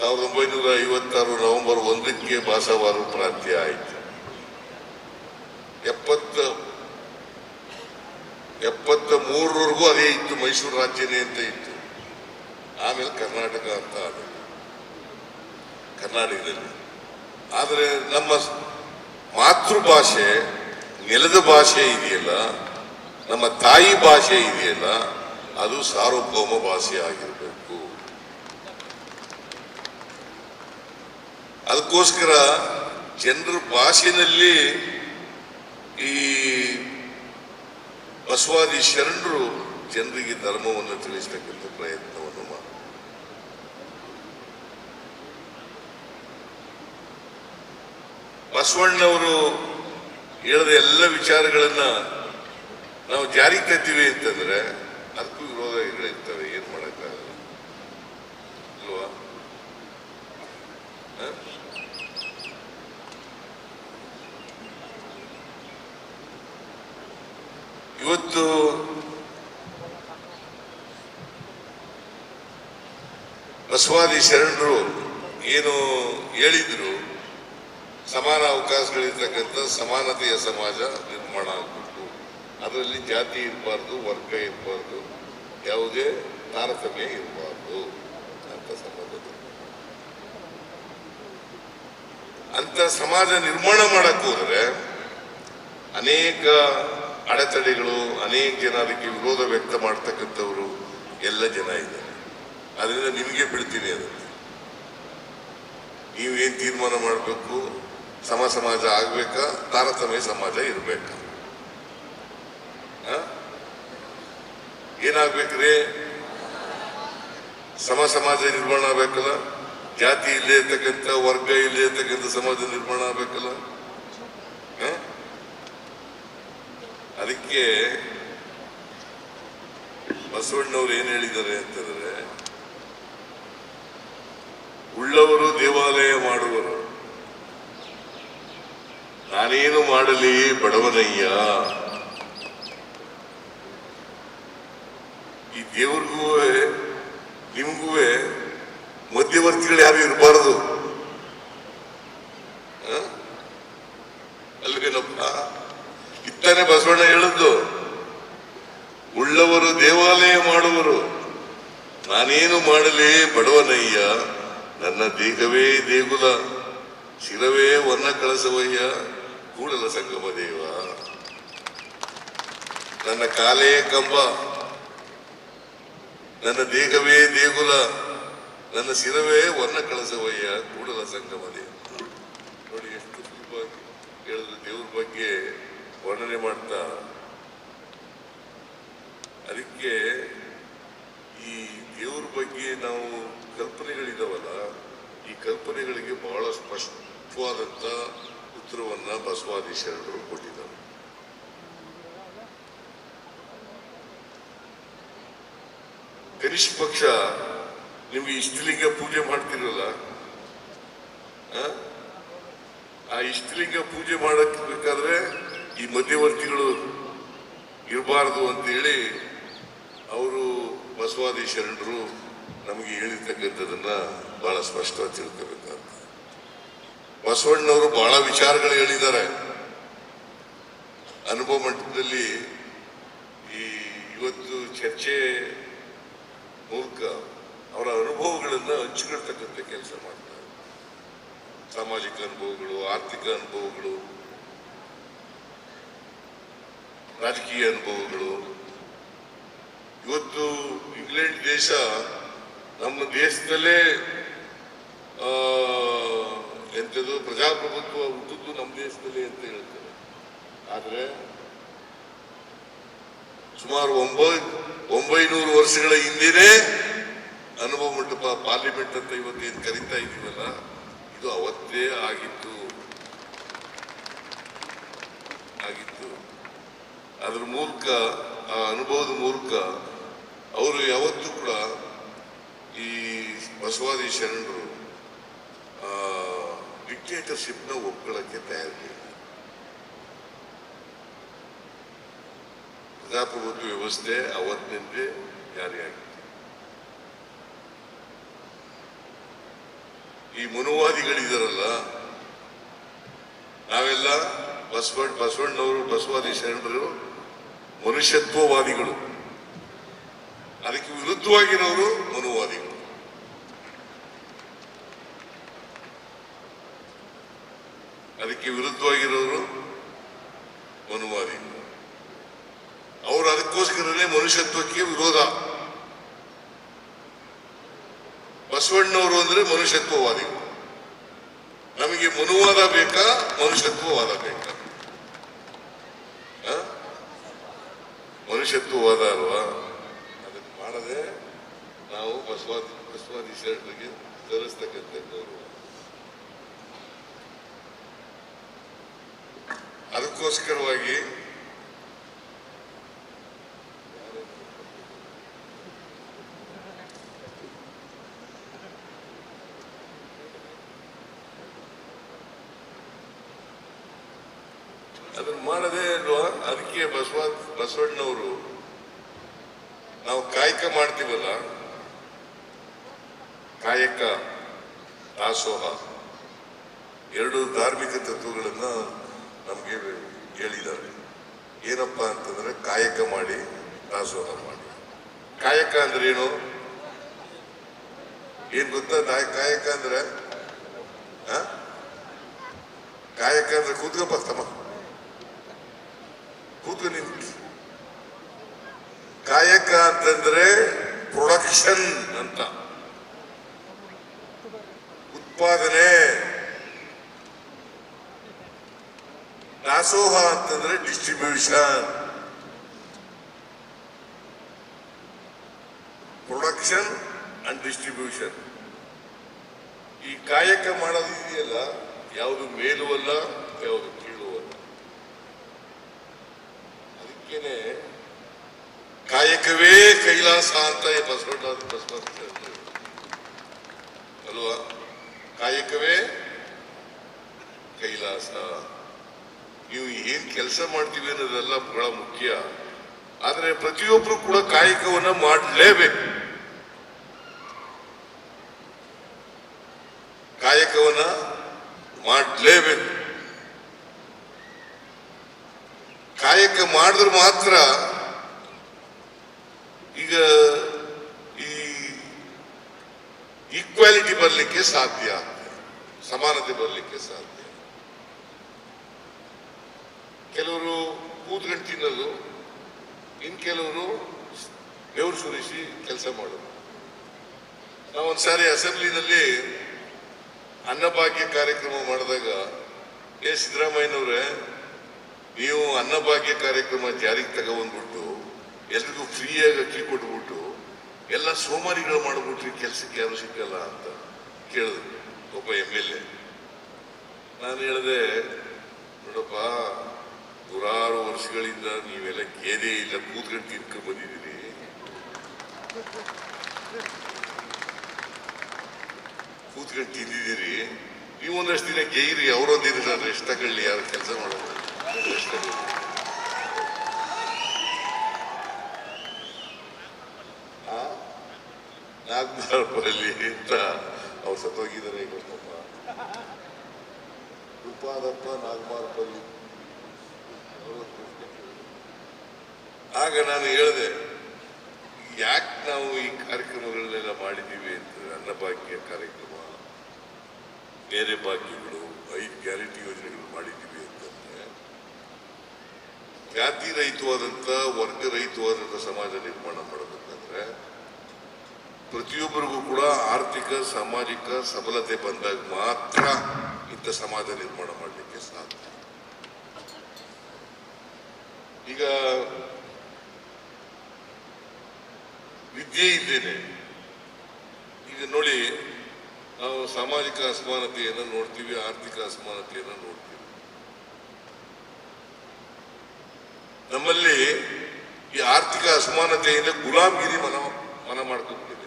1956 November 1ಕ್ಕೆ ಭಾಷಾವಾರು ಪ್ರಾಂತ್ಯ ಆಯಿತು. 73ವರೆಗೂ ಅದೇ ಇತ್ತು, ಮೈಸೂರು ರಾಜ್ಯನೇ ಅಂತ ಇತ್ತು. ಆಮೇಲೆ ಕರ್ನಾಟಕ ಅಂತ ಆದ ಕರ್ನಾಟಕದಲ್ಲಿ. ಆದರೆ ನಮ್ಮ ಮಾತೃಭಾಷೆ, ನೆಲದ ಭಾಷೆ ಇದೆಯಲ್ಲ, ನಮ್ಮ ತಾಯಿ ಭಾಷೆ ಇದೆಯಲ್ಲ, ಅದು ಸಾರ್ವಭೌಮ ಭಾಷೆ ಆಗಿರಬೇಕು. ಅದಕ್ಕೋಸ್ಕರ ಜನರ ಭಾಷೆಯಲ್ಲಿ ಈ ಬಸವಾದಿ ಶರಣರು ಜನರಿಗೆ ಧರ್ಮವನ್ನು ತಿಳಿಸತಕ್ಕಂಥ ಪ್ರಯತ್ನವನ್ನು ಮಾಡಿ ಬಸವಣ್ಣವರು ಹೇಳಿದ ಎಲ್ಲ ವಿಚಾರಗಳನ್ನ ನಾವು ಜಾರಿಗೆ ತರ್ತೀವಿ ಅಂತಂದ್ರೆ ಅದಕ್ಕೂ ವಿರೋಧಗಳಿರ್ತವೆ. ಏನ್ ಮಾಡಕ್ಕಾಗಲ್ಲ ಅಲ್ವಾ? ಇವತ್ತು ಬಸವಾದಿ ಶರಣರು ಏನು ಹೇಳಿದ್ರು, ಸಮಾನ ಅವಕಾಶಗಳಿರ್ತಕ್ಕಂಥ ಸಮಾನತೆಯ ಸಮಾಜ ನಿರ್ಮಾಣ ಆಗಬೇಕು. ಅದರಲ್ಲಿ ಜಾತಿ ಇರಬಾರ್ದು, ವರ್ಗ ಇರಬಾರ್ದು, ಯಾವುದೇ ತಾರತಮ್ಯ ಇರಬಾರ್ದು ಅಂತ ಅಂತ ಸಮಾಜ ನಿರ್ಮಾಣ ಮಾಡಕ್ ಹೋದ್ರೆ ಅನೇಕ ಅಡೆತಡೆಗಳು, ಅನೇಕ ಜನ ಅದಕ್ಕೆ ವಿರೋಧ ವ್ಯಕ್ತ ಮಾಡ್ತಕ್ಕಂಥವ್ರು ಎಲ್ಲ ಜನ ಇದ್ದಾರೆ. ಅದರಿಂದ ನಿಮಗೆ ಬಿಡ್ತೀನಿ, ಅದನ್ನು ನೀವೇನ್ ತೀರ್ಮಾನ ಮಾಡಬೇಕು. ಸಮಾಜ ಆಗ್ಬೇಕಾ, ತಾರತಮ್ಯ ಸಮಾಜ ಇರ್ಬೇಕಾ? ಏನಾಗ್ಬೇಕ್ರಿ? ಸಮಾಜ ನಿರ್ಮಾಣ ಆಗ್ಬೇಕಲ್ಲ, ಜಾತಿ ಇಲ್ಲೇ ಇರ್ತಕ್ಕಂಥ, ವರ್ಗ ಇಲ್ಲೇ ಇರ್ತಕ್ಕಂಥ ಸಮಾಜ ನಿರ್ಮಾಣ ಆಗ್ಬೇಕಲ್ಲ. ಅದಕ್ಕೆ ಬಸವಣ್ಣವ್ರು ಏನ್ ಹೇಳಿದ್ದಾರೆ ಅಂತಂದ್ರೆ, ಉಳ್ಳವರು ದೇವಾಲಯ ಮಾಡುವರು, ನಾನೇನು ಮಾಡಲಿ ಬಡವನಯ್ಯ. ಈ ದೇವ್ರಿಗೂ ನಿಮ್ಗೂ ಮಧ್ಯವರ್ತಿಗಳು ಯಾರು ಇರಬಾರದು ಅಲ್ವೇನಪ್ಪ? ಇತ್ತಾನೆ ಬಸವಣ್ಣ ಹೇಳಿದ್ದು, ಉಳ್ಳವರು ದೇವಾಲಯ ಮಾಡುವರು, ನಾನೇನು ಮಾಡಲಿ ಬಡವನಯ್ಯ. ನನ್ನ ದೇಹವೇ ದೇಗುಲ, ಶಿರವೇ ವರ್ಣ ಕಳಸವಯ್ಯ, ಕೂಡಲ ಸಂಗಮ ದೇವ. ನನ್ನ ಕಾಲೇ ಕಂಬ, ನನ್ನ ದೇಹವೇ ದೇಗುಲ, ನನ್ನ ಶಿರವೇ ವರ್ಣ ಕಳಸವಯ್ಯ, ಕೂಡಲ ಸಂಗಮ ದೇವ. ನೋಡಿ ಎಷ್ಟು ಸುಲಭವಾಗಿ ಹೇಳಿದ್ರು ದೇವ್ರ ಬಗ್ಗೆ ವರ್ಣನೆ ಮಾಡ್ತಾ. ಅದಕ್ಕೆ ಈ ದೇವ್ರ ಬಗ್ಗೆ ನಾವು ಕಲ್ಪನೆಗಳಿದಾವಲ್ಲ, ಈ ಕಲ್ಪನೆಗಳಿಗೆ ಬಹಳ ಸ್ಪಷ್ಟವಾದಂತ ಉತ್ತರವನ್ನ ಬಸವಾದಿ ಶರಣರು ಕೊಟ್ಟಿದ್ದಾರೆ. ಕನಿಷ್ಠ ಪಕ್ಷ ನಿಮ್ಗೆ ಇಷ್ಟಲಿಂಗ ಪೂಜೆ ಮಾಡ್ತಿರಲ್ಲ, ಆ ಇಷ್ಟಲಿಂಗ ಪೂಜೆ ಮಾಡಬೇಕಾದ್ರೆ ಈ ಮಧ್ಯವರ್ತಿಗಳು ಇರಬಾರದು ಅಂತೇಳಿ ಅವರು ಬಸವಾದಿ ಶರಣರು ನಮಗೆ ಹೇಳಿರ್ತಕ್ಕಂಥದನ್ನ ಬಹಳ ಸ್ಪಷ್ಟವಾಗಿ ತಿಳ್ಕೋಬೇಕಾಗ್ತದೆ. ಬಸವಣ್ಣವರು ಬಹಳ ವಿಚಾರಗಳು ಹೇಳಿದ್ದಾರೆ. ಅನುಭವ ಮಟ್ಟದಲ್ಲಿ ಇವತ್ತು ಚರ್ಚೆ ಮೂಲಕ ಅವರ ಅನುಭವಗಳನ್ನ ಹಂಚಿಕೊಳ್ತಕ್ಕಂಥ ಕೆಲಸ ಮಾಡ್ತಾರೆ. ಸಾಮಾಜಿಕ ಅನುಭವಗಳು, ಆರ್ಥಿಕ ಅನುಭವಗಳು, ರಾಜಕೀಯ ಅನುಭವಗಳು. ಇವತ್ತು ಇಂಗ್ಲೆಂಡ್ ದೇಶ ನಮ್ಮ ದೇಶದಲ್ಲೇ ಎಂಥದ್ದು ಪ್ರಜಾಪ್ರಭುತ್ವ ಹುಟ್ಟಿದ್ದು ನಮ್ಮ ದೇಶದಲ್ಲಿ ಅಂತ ಹೇಳ್ತಾರೆ. ಆದ್ರೆ ಸುಮಾರು 900 ವರ್ಷಗಳ ಹಿಂದೆನೇ ಅನುಭವ ಮಂಟಪ, ಪಾರ್ಲಿಮೆಂಟ್ ಅಂತ ಇವತ್ತೇನು ಕರೀತಾ ಇದೀವಲ್ಲ, ಇದು ಅವತ್ತೇ ಆಗಿತ್ತು. ಅದ್ರ ಮೂಲಕ, ಆ ಅನುಭವದ ಮೂಲಕ ಅವರು ಯಾವತ್ತೂ ಕೂಡ ಈ ಬಸವಾದಿ ಶರಣರು ಡಿಕ್ಟೇಟರ್ಶಿಪ್ನ ಒಪ್ಕೊಳ್ಳಕ್ಕೆ ತಯಾರಿಲ್ಲ. ಪ್ರಜಾಪ್ರಭುತ್ವ ವ್ಯವಸ್ಥೆ ಅವತ್ತಿನಿಂದ ಜಾರಿಯಾಗಿತ್ತು. ಈ ಮನುವಾದಿಗಳಿದಾರಲ್ಲ, ನಾವೆಲ್ಲ ಬಸವಣ್ಣವರು ಬಸವಾದಿ ಶರಣರು ಮನುಷ್ಯತ್ವವಾದಿಗಳು, ಅದಕ್ಕೆ ವಿರುದ್ಧವಾಗಿರೋರು ಮನುವಾದಿಗಳು. ಅದಕ್ಕೆ ವಿರುದ್ಧವಾಗಿರೋರು ಮನುವಾದಿಗಳು. ಅವರು ಅದಕ್ಕೋಸ್ಕರನೇ ಮನುಷ್ಯತ್ವಕ್ಕೆ ವಿರೋಧ. ಬಸವಣ್ಣವರು ಅಂದ್ರೆ ಮನುಷ್ಯತ್ವವಾದಿಗಳು. ನಮಗೆ ಮನುವಾದ ಬೇಕಾ ಮನುಷ್ಯತ್ವವಾದ ಬೇಕಾ? ಮನುಷ್ಯತ್ವವಾದ ಅಲ್ವಾ? ಅದನ್ನು ಮಾಡದೆ ನಾವು ಬಸವಾದಿ ಶರಣರಿಗೆ ತೋರಿಸ್ತಕ್ಕಂಥ ಗೌರವ. ಅದಕ್ಕೋಸ್ಕರವಾಗಿ ಅದನ್ನು ಮಾಡದೆ ಅಲ್ವಾ? ಅದಕ್ಕೆ ಬಸವಣ್ಣವರು ನಾವು ಕಾಯಕ ಮಾಡ್ತೀವಲ್ಲ, ಕಾಯಕ ದಾಸೋಹ ಎರಡು ಧಾರ್ಮಿಕ ತತ್ವಗಳನ್ನ ನಮ್ಗೆ ಹೇಳಿದ್ದಾರೆ. ಏನಪ್ಪಾ ಅಂತಂದ್ರೆ ಕಾಯಕ ಮಾಡಿ ದಾಸೋಹ ಮಾಡಿ. ಕಾಯಕ ಅಂದ್ರೆ ಏನು? ಏನ್ ಗೊತ್ತಾ? ಕಾಯಕ ಅಂದ್ರೆ ಕಾಯಕ ಅಂದ್ರೆ ಕೂತ್ಕಪ್ಪ ತಮ್ಮ, ಕೂತ್ಕೊ ನಿಂತು. ಕಾಯಕ ಅಂತಂದ್ರೆ ಪ್ರೊಡಕ್ಷನ್ ಅಂತ, ಉತ್ಪಾದನೆ. ದಾಸೋಹ ಅಂತಂದ್ರೆ ಡಿಸ್ಟ್ರಿಬ್ಯೂಷನ್. Production and distribution. ಈ ಕಾಯಕ ಮಾಡೋದು ಇದೆಯಲ್ಲ, ಯಾವುದು ಮೇಲೂ ಅಲ್ಲ, ಯಾವುದು ಕೀಳು ಅಲ್ಲ. ಅದಕ್ಕೇನೆ ಕಾಯಕವೇ ಕೈಲಾಸ ಅಂತ ಬಸವಣ್ಣ ಅಲ್ವಾ? ಕಾಯಕವೇ ಕೈಲಾಸ. ನೀವು ಏನ್ ಕೆಲಸ ಮಾಡ್ತೀವಿ ಅನ್ನೋದೆಲ್ಲ ಬಹಳ ಮುಖ್ಯ. ಆದ್ರೆ ಪ್ರತಿಯೊಬ್ರು ಕೂಡ ಕಾಯಕವನ್ನ ಮಾಡಲೇಬೇಕು. ಕಾಯಕವನ್ನ ಮಾಡಲೇಬೇಕು. ಕಾಯಕ ಮಾಡಿದ್ರೆ ಮಾತ್ರ ಈಗ ಈ ಈಕ್ವಾಲಿಟಿ ಬರಲಿಕ್ಕೆ ಸಾಧ್ಯ, ಸಮಾನತೆ ಬರಲಿಕ್ಕೆ ಸಾಧ್ಯ. ಕೆಲವರು ಕೂತ್ಕೊಂಡು ತಿನ್ನೋದು, ಇನ್ ಕೆಲವರು ಬೆವರು ಸುರಿಸಿ ಕೆಲಸ ಮಾಡೋದು. ನಾವೊಂದ್ಸಾರಿ ಅಸೆಂಬ್ಲಿನಲ್ಲಿ ಅನ್ನಭಾಗ್ಯ ಕಾರ್ಯಕ್ರಮ ಮಾಡಿದಾಗ, ಸಿದ್ದರಾಮಯ್ಯನವ್ರೆ, ನೀವು ಅನ್ನಭಾಗ್ಯ ಕಾರ್ಯಕ್ರಮ ಜಾರಿಗೆ ತಗೊಂಡ್ಬಿಟ್ಟು ಎಲ್ರಿಗೂ ಫ್ರೀಯಾಗಿ ಅಕ್ಕಿ ಕೊಟ್ಬಿಟ್ಟು ಎಲ್ಲ ಸೋಮಾರಿಗಳು ಮಾಡ್ಬಿಟ್ರಿ, ಕೆಲ್ಸಕ್ಕೆ ಯಾರು ಸಿಕ್ಕಲ್ಲ ಅಂತ ಕೇಳಿದ್ರು ಒಬ್ಬ MLA. ನಾನು ಹೇಳಿದೆ, ನೋಡಪ್ಪ, ನೂರಾರು ವರ್ಷಗಳಿಂದ ನೀವೆಲ್ಲ ಗೇದೆ ಇಲ್ಲ ಕೂತ್ಕೊಂಡು ತಿನ್ಕೊಂಡು ಬಂದಿದ್ದೀರಿ. ಕೂತ್ಕೊಂಡು ತಿಂದಿದ್ದೀರಿ. ನೀವು ಒಂದಷ್ಟು ದಿನ ಗೇಯ್ರಿ, ಅವರೊಂದಿದ್ರೆ ರೆಸ್ಟ್ ತಗೊಳ್ಳಿ, ಯಾರು ಕೆಲಸ ಮಾಡೋದು ರೆಸ್ಟ್ ತಗೊಳ್ಳಿ. ನಾಗ್ಮಾರ್ಪಲ್ಲಿ ಅಂತ ಅವ್ರು ಸತ್ತೋಗಿದ್ದಾರೆ ಗೊತ್ತಪ್ಪ. ಉಪಾದಪ್ಪ ನಾಗ್ಮಾರ್ಪಲ್ಲಿ. ಆಗ ನಾನು ಹೇಳಿದೆ, ಯಾಕೆ ನಾವು ಈ ಕಾರ್ಯಕ್ರಮಗಳನ್ನೆಲ್ಲ ಮಾಡಿದ್ದೀವಿ ಅಂತಂದ್ರೆ, ಅನ್ನಭಾಗ್ಯ ಕಾರ್ಯಕ್ರಮ, ಬೇರೆ ಭಾಗ್ಯಗಳು, 5 ಗ್ಯಾರಂಟಿ ಯೋಜನೆಗಳು ಮಾಡಿದ್ದೀವಿ ಅಂತಂದ್ರೆ, ಜಾತಿ ರಹಿತವಾದಂತ, ವರ್ಗ ರಹಿತವಾದಂತ ಸಮಾಜ ನಿರ್ಮಾಣ ಮಾಡಬೇಕಂದ್ರೆ ಪ್ರತಿಯೊಬ್ಬರಿಗೂ ಕೂಡ ಆರ್ಥಿಕ ಸಾಮಾಜಿಕ ಸಬಲತೆ ಬಂದಾಗ ಮಾತ್ರ ಇಂಥ ಸಮಾಜ ನಿರ್ಮಾಣ ಮಾಡಲಿಕ್ಕೆ ಸಾಧ್ಯ. ಈಗ ವಿದ್ಯೆ ಇದ್ದೇನೆ. ಈಗ ನೋಡಿ, ನಾವು ಸಾಮಾಜಿಕ ಅಸಮಾನತೆಯನ್ನು ನೋಡ್ತೀವಿ, ಆರ್ಥಿಕ ಅಸಮಾನತೆಯನ್ನು ನೋಡ್ತೀವಿ. ನಮ್ಮಲ್ಲಿ ಈ ಆರ್ಥಿಕ ಅಸಮಾನತೆಯಿಂದ ಗುಲಾಮಗಿರಿ ಮನ ಮಾಡ್ಕೊಂಡ್ಬಿಟ್ಟಿದೆ.